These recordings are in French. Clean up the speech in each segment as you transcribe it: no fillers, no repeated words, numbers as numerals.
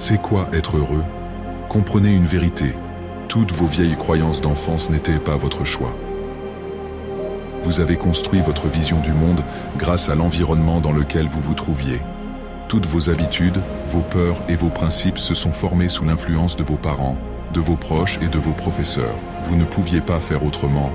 C'est quoi être heureux? Comprenez une vérité. Toutes vos vieilles croyances d'enfance n'étaient pas votre choix. Vous avez construit votre vision du monde grâce à l'environnement dans lequel vous vous trouviez. Toutes vos habitudes, vos peurs et vos principes se sont formés sous l'influence de vos parents, de vos proches et de vos professeurs. Vous ne pouviez pas faire autrement.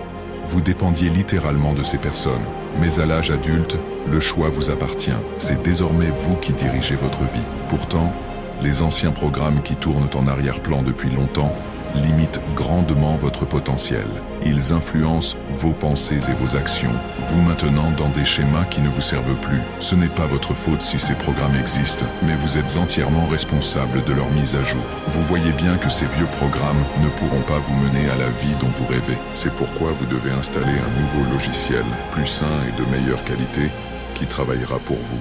Vous dépendiez littéralement de ces personnes. Mais à l'âge adulte, le choix vous appartient. C'est désormais vous qui dirigez votre vie. Pourtant, les anciens programmes qui tournent en arrière-plan depuis longtemps limitent grandement votre potentiel. Ils influencent vos pensées et vos actions, vous maintenant dans des schémas qui ne vous servent plus. Ce n'est pas votre faute si ces programmes existent, mais vous êtes entièrement responsable de leur mise à jour. Vous voyez bien que ces vieux programmes ne pourront pas vous mener à la vie dont vous rêvez. C'est pourquoi vous devez installer un nouveau logiciel, plus sain et de meilleure qualité, qui travaillera pour vous.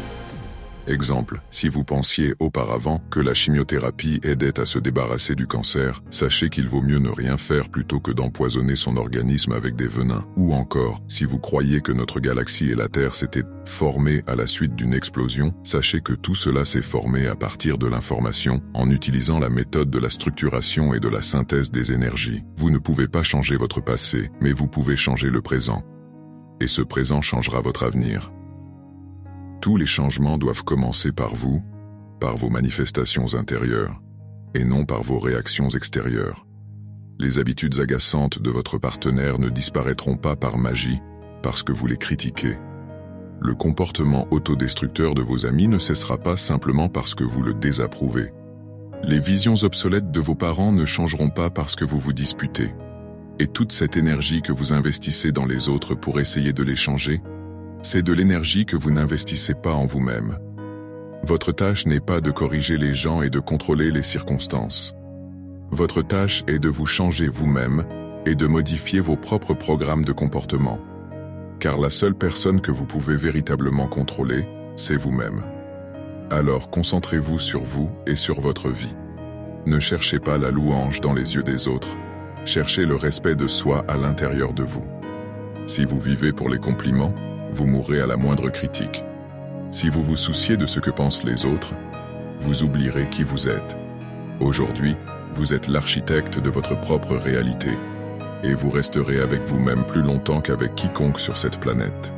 Exemple, si vous pensiez auparavant que la chimiothérapie aidait à se débarrasser du cancer, sachez qu'il vaut mieux ne rien faire plutôt que d'empoisonner son organisme avec des venins. Ou encore, si vous croyez que notre galaxie et la Terre s'étaient formées à la suite d'une explosion, sachez que tout cela s'est formé à partir de l'information, en utilisant la méthode de la structuration et de la synthèse des énergies. Vous ne pouvez pas changer votre passé, mais vous pouvez changer le présent. Et ce présent changera votre avenir. Tous les changements doivent commencer par vous, par vos manifestations intérieures, et non par vos réactions extérieures. Les habitudes agaçantes de votre partenaire ne disparaîtront pas par magie, parce que vous les critiquez. Le comportement autodestructeur de vos amis ne cessera pas simplement parce que vous le désapprouvez. Les visions obsolètes de vos parents ne changeront pas parce que vous vous disputez. Et toute cette énergie que vous investissez dans les autres pour essayer de les changer, c'est de l'énergie que vous n'investissez pas en vous-même. Votre tâche n'est pas de corriger les gens et de contrôler les circonstances. Votre tâche est de vous changer vous-même et de modifier vos propres programmes de comportement. Car la seule personne que vous pouvez véritablement contrôler, c'est vous-même. Alors concentrez-vous sur vous et sur votre vie. Ne cherchez pas la louange dans les yeux des autres, cherchez le respect de soi à l'intérieur de vous. Si vous vivez pour les compliments, vous mourrez à la moindre critique. Si vous vous souciez de ce que pensent les autres, vous oublierez qui vous êtes. Aujourd'hui, vous êtes l'architecte de votre propre réalité, et vous resterez avec vous-même plus longtemps qu'avec quiconque sur cette planète.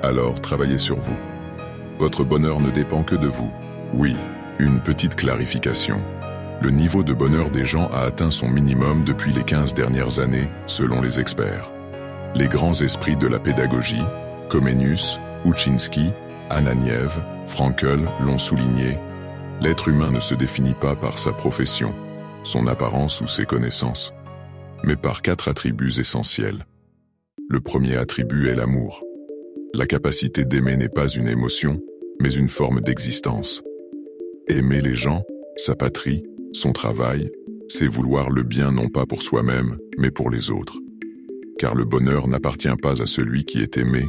Alors, travaillez sur vous. Votre bonheur ne dépend que de vous. Oui, une petite clarification. Le niveau de bonheur des gens a atteint son minimum depuis les 15 dernières années, selon les experts. Les grands esprits de la pédagogie, Comenius, Ouchinski, Ananiev, Frankl l'ont souligné, l'être humain ne se définit pas par sa profession, son apparence ou ses connaissances, mais par 4 attributs essentiels. Le premier attribut est l'amour. La capacité d'aimer n'est pas une émotion, mais une forme d'existence. Aimer les gens, sa patrie, son travail, c'est vouloir le bien non pas pour soi-même, mais pour les autres. Car le bonheur n'appartient pas à celui qui est aimé,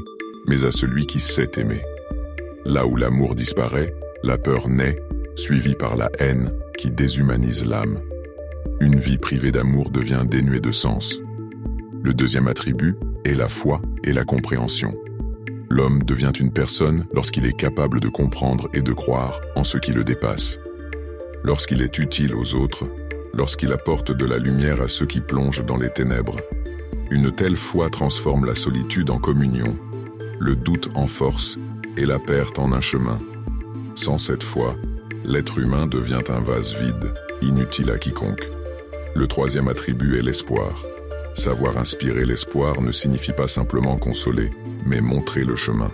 mais à celui qui sait aimer. Là où l'amour disparaît, la peur naît, suivie par la haine qui déshumanise l'âme. Une vie privée d'amour devient dénuée de sens. Le deuxième attribut est la foi et la compréhension. L'homme devient une personne lorsqu'il est capable de comprendre et de croire en ce qui le dépasse. Lorsqu'il est utile aux autres, lorsqu'il apporte de la lumière à ceux qui plongent dans les ténèbres. Une telle foi transforme la solitude en communion, le doute en force et la perte en un chemin. Sans cette foi, l'être humain devient un vase vide, inutile à quiconque. Le troisième attribut est l'espoir. Savoir inspirer l'espoir ne signifie pas simplement consoler, mais montrer le chemin.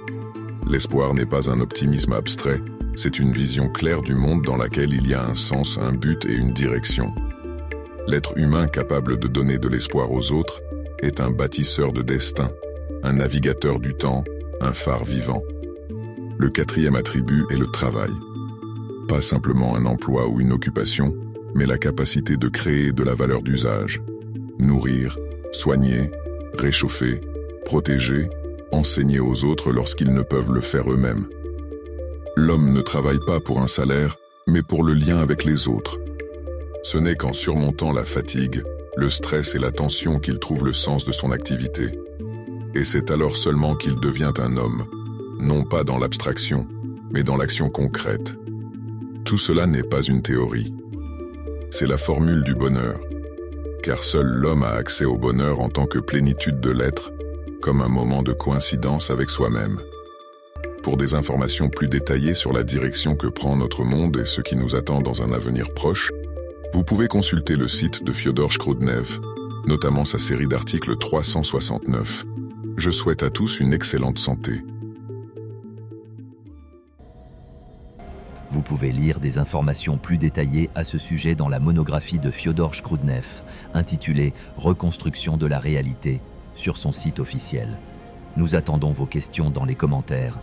L'espoir n'est pas un optimisme abstrait, c'est une vision claire du monde dans laquelle il y a un sens, un but et une direction. L'être humain capable de donner de l'espoir aux autres est un bâtisseur de destin, un navigateur du temps, un phare vivant. Le quatrième attribut est le travail. Pas simplement un emploi ou une occupation, mais la capacité de créer de la valeur d'usage. Nourrir, soigner, réchauffer, protéger, enseigner aux autres lorsqu'ils ne peuvent le faire eux-mêmes. L'homme ne travaille pas pour un salaire, mais pour le lien avec les autres. Ce n'est qu'en surmontant la fatigue, le stress et la tension qu'il trouve le sens de son activité. Et c'est alors seulement qu'il devient un homme, non pas dans l'abstraction, mais dans l'action concrète. Tout cela n'est pas une théorie. C'est la formule du bonheur, car seul l'homme a accès au bonheur en tant que plénitude de l'être, comme un moment de coïncidence avec soi-même. Pour des informations plus détaillées sur la direction que prend notre monde et ce qui nous attend dans un avenir proche, vous pouvez consulter le site de Fyodor Shkroudnev, notamment sa série d'articles 369. Je souhaite à tous une excellente santé. Vous pouvez lire des informations plus détaillées à ce sujet dans la monographie de Fyodor Shkroudnev, intitulée « Reconstruction de la réalité » sur son site officiel. Nous attendons vos questions dans les commentaires.